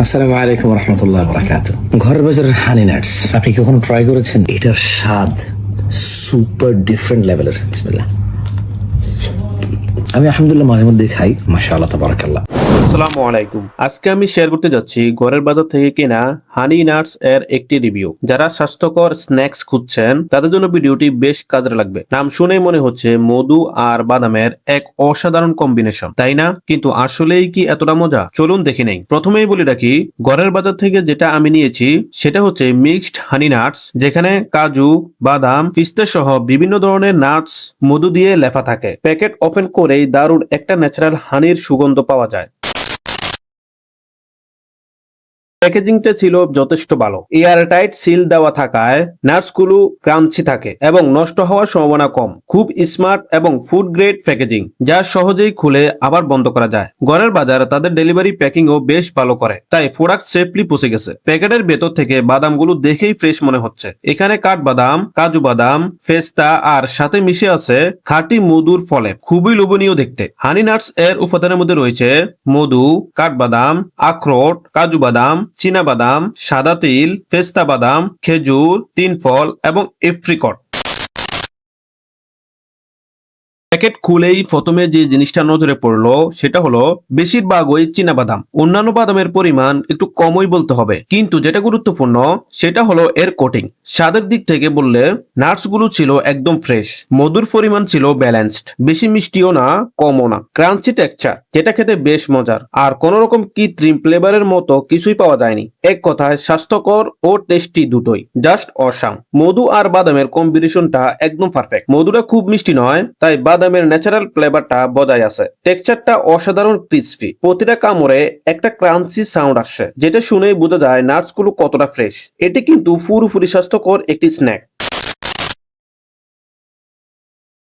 আসসালামু আলাইকুম রহমতুল্লাহ বরাকাতুহু। ঘরের বাজারের হানি নাটস আপনি কি কখনো ট্রাই করেছেন? এটার স্বাদ সুপার ডিফারেন্ট লেভেলের। বিসমিল্লাহ। আমি আলহামদুলিল্লাহ মাঝে মধ্যে খাই, মাশাআল্লাহ তাবারাকাল্লাহ। আসসালামু আলাইকুম। আজকে আমি শেয়ার করতে যাচ্ছি ঘরের বাজার থেকে কেনা হানি নাটস এর একটি রিভিউ। যারা স্বাস্থ্যকর স্ন্যাক্স খুঁজছেন তাদের জন্য ভিডিওটি বেশ কাজে লাগবে। নাম শুনেই মনে হচ্ছে মধু আর বাদামের এক অসাধারণ কম্বিনেশন, তাই না? কিন্তু আসলেই কি এতটা মজা? চলুন দেখে নেই। প্রথমেই বলে রাখি, ঘরের বাজার থেকে যেটা আমি নিয়েছি সেটা হচ্ছে মিক্সড হানি নাটস, যেখানে কাজু, বাদাম, পিস্তা সহ বিভিন্ন ধরনের নাটস মধু দিয়ে লেফা থাকে। প্যাকেট ওপেন করেই দারুণ একটা ন্যাচারাল হানির সুগন্ধ পাওয়া যায়। প্যাকেজিংটা ছিল যথেষ্ট ভালো। এয়ারটাইট সিল দেওয়া থাকায় নাটসগুলো ক্রাঞ্চি থাকে এবং নষ্ট হওয়ার সম্ভাবনা কম। খুব স্মার্ট এবং ফুড গ্রেড প্যাকেজিং, যা সহজেই খুলে আবার বন্ধ করা যায়। ঘরের বাজার তাদের ডেলিভারি প্যাকিংও বেশ ভালো করে, তাই প্রোডাক্ট সেফলি পৌঁছে গেছে। প্যাকেটের ভেতর থেকে বাদামগুলো দেখেই ফ্রেশ মনে হচ্ছে। এখানে কাঠবাদাম, কাজু বাদাম, পেস্তা আর সাথে মিশে আছে খাঁটি মধুর ফলে। খুবই লোভনীয় দেখতে। হানি নাটস এর উপাদানের মধ্যে রয়েছে মধু, কাঠবাদাম, আখরোট, কাজু বাদাম, চীনা বাদাম, সাদা তিল, পেস্তা বাদাম, খেজুর, তিন ফল এবং এপ্রিকট। প্যাকেট খুলেই প্রথমে যে জিনিসটা নজরে পড়লো সেটা হলো বেশিরভাগই চীনা বাদাম। অন্যান্য বাদামের পরিমাণ একটু কমই বলতে হবে, কিন্তু যেটা গুরুত্বপূর্ণ সেটা হলো এর কোটিং। স্বাদের দিক থেকে বললে নাটস গুলো ছিল একদম ফ্রেশ। মধুর পরিমাণ ছিল ব্যালেন্সড, বেশি মিষ্টিও না কমও না। ক্রাঞ্চি টেক্সচার, যেটা খেতে বেশ মজার, আর কোন রকম কৃত্রিম ফ্লেভারের মতো কিছুই পাওয়া যায়নি। এক কথায় স্বাস্থ্যকর ও টেস্টি দুটোই, জাস্ট অসাম। মধু আর বাদামের কম্বিনেশনটা একদম পারফেক্ট। মধুটা খুব মিষ্টি নয়, তাই বাদামের ন্যাচারাল ফ্লেভারটা বজায় আছে। টেক্সচারটা অসাধারণ ক্রিসপি, প্রতিটা কামড়ে একটা ক্রাঞ্চি সাউন্ড আসছে, যেটা শুনেই বোঝা যায় নাটস গুলো কতটা ফ্রেশ। এটি কিন্তু পুরোপুরি স্বাস্থ্যকর একটি স্ন্যাক।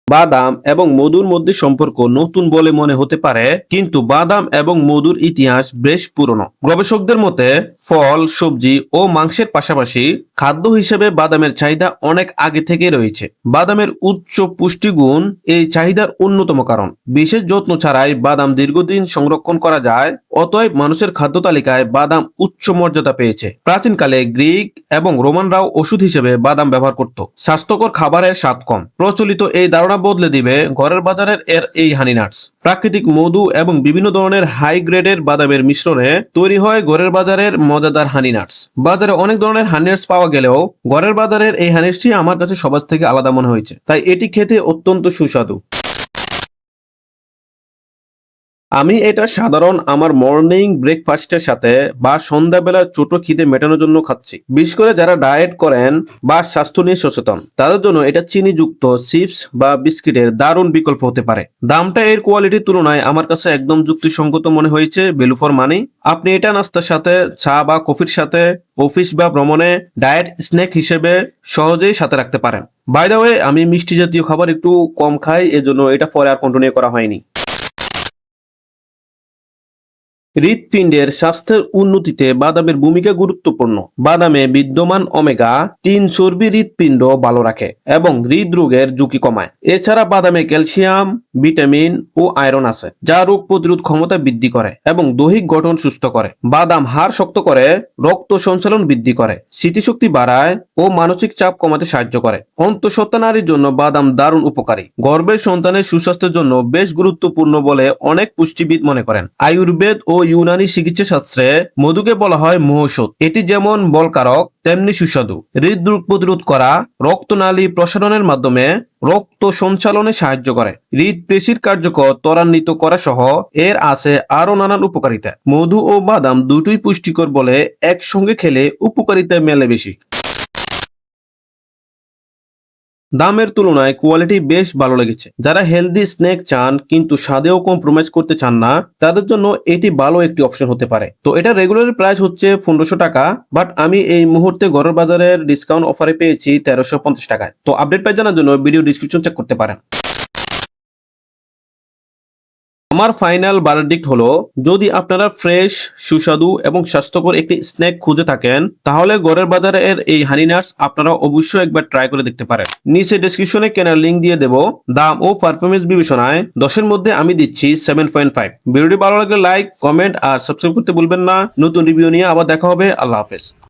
বাদাম এবং মধুর মধ্যে সম্পর্ক নতুন বলে মনে হতে পারে, কিন্তু বাদাম এবং মধুর ইতিহাস বেশ পুরনো। গবেষকদের মতে ফল, সবজি ও মাংসের পাশাপাশি খাদ্য হিসেবে বাদামের চাহিদা অনেক আগে থেকে রয়েছে। বাদামের উচ্চ পুষ্টিগুণ এই চাহিদার অন্যতম কারণ। বিশেষ যত্ন ছাড়াই বাদাম দীর্ঘদিন সংরক্ষণ করা যায়, অতএব মানুষের খাদ্য তালিকায় বাদাম উচ্চ মর্যাদা পেয়েছে। প্রাচীনকালে গ্রিক এবং রোমানরাও ওষুধ হিসেবে বাদাম ব্যবহার করত। স্বাস্থ্যকর খাবারের স্বাদ কম প্রচলিত এই ধারণা বদলে দিবে ঘরের বাজারের এই হানি নাটস। প্রাকৃতিক মধু এবং বিভিন্ন ধরনের হাই গ্রেডের বাদামের মিশ্রণে তৈরি হয় ঘরের বাজারের মজাদার হানি নাটস। বাজারে অনেক ধরনের হানি নাটস পাওয়া গেলেও ঘরের বাজারের এই হানি নাটসটি আমার কাছে সবার থেকে আলাদা মনে হয়েছে, তাই এটি খেতে অত্যন্ত সুস্বাদু। আমি এটা সাধারণ আমার মর্নিং ব্রেকফাস্টের সাথে বা সন্ধ্যাবেলা ছোট খিদে মেটানোর জন্য খাচ্ছি। বিশেষ করে যারা ডায়েট করেন বা স্বাস্থ্য নিয়ে সচেতন, তাদের জন্য এটা চিনিযুক্ত চিপস বা বিস্কিটের দারুণ বিকল্প হতে পারে। দামটা এর কোয়ালিটির তুলনায় আমার কাছে একদম যুক্তিসঙ্গত মনে হয়েছে। Value for money. আপনি এটা নাস্তার সাথে, চা বা কফির সাথে, অফিস বা ভ্রমণে ডায়েট স্ন্যাক হিসেবে সহজেই সাথে রাখতে পারেন। বাই দ্য ওয়ে, আমি মিষ্টি জাতীয় খাবার একটু কম খাই, এজন্য এটা পরে আর কন্টিনিউ করা হয়নি। হৃৎপিণ্ডের স্বাস্থ্যের উন্নতিতে বাদামের ভূমিকা গুরুত্বপূর্ণ। বাদামে বিদ্যমান ওমেগা-3 চর্বি হৃৎপিণ্ড ভালো রাখে এবং হৃদরোগের ঝুঁকি কমায়। এছাড়া বাদামে ক্যালসিয়াম, ভিটামিন ও আয়রন আছে, যা রোগ প্রতিরোধ ক্ষমতা বৃদ্ধি করে এবং দৈহিক গঠন সুস্থ করে। বাদাম হাড় শক্ত করে, রক্ত সঞ্চালন বৃদ্ধি করে, স্মৃতিশক্তি বাড়ায় ও মানসিক চাপ কমাতে সাহায্য করে। অন্তঃসত্ত্বা নারীর জন্য বাদাম দারুণ উপকারী। গর্ভের সন্তানের সুস্বাস্থ্যের জন্য বেশ গুরুত্বপূর্ণ বলে অনেক পুষ্টিবিদ মনে করেন। আয়ুর্বেদ ও ইউনানি চিকিৎসা শাস্ত্রে মধুকে বলা হয় মহৌষধ। এটি যেমন বলকারক তেমনি সুস্বাদু। হৃদরোগ প্রতিরোধ করা, রক্তনালী প্রসারণের মাধ্যমে রক্ত সঞ্চালনে সাহায্য করে, হৃদপেশির কার্যকর ত্বরান্বিত করা সহ এর আছে আরো নানান উপকারিতা। মধু ও বাদাম দুটোই পুষ্টিকর বলে একসঙ্গে খেলে উপকারিতা মেলে বেশি। দামের তুলনায় কোয়ালিটি বেশ ভালো লেগেছে। যারা হেলদি স্ন্যাক চান কিন্তু স্বাদেও কম্প্রোমাইজ করতে চান না, তাদের জন্য এটি ভালো একটি অপশন হতে পারে। তো এটা রেগুলার প্রাইস হচ্ছে 1500 টাকা, বাট আমি এই মুহূর্তে ঘরের বাজারের ডিসকাউন্ট অফারে পেয়েছি 1350 টাকায়। তো আপডেট পাই জানার জন্য ভিডিও ডিসক্রিপশন চেক করতে পারেন। আমার ফাইনাল ভার্ডিক্ট হলো, যদি আপনারা ফ্রেশ, সুস্বাদু এবং স্বাস্থ্যকর একটি স্ন্যাক খুঁজে থাকেন, তাহলে ঘরের বাজারের এই হানি নাটস আপনারা অবশ্যই একবার ট্রাই করে দেখতে পারেন। নিচে ডেসক্রিপশনে কেনার লিঙ্ক দিয়ে দেব। দাম ও পারফরমেন্স বিবেচনায় 10-এর মধ্যে আমি দিচ্ছি 7.5। ভিডিওটি ভালো লাগলে লাইক, কমেন্ট আর সাবস্ক্রাইব করতে ভুলবেন না। নতুন রিভিউ নিয়ে আবার দেখা হবে। আল্লাহ হাফেজ।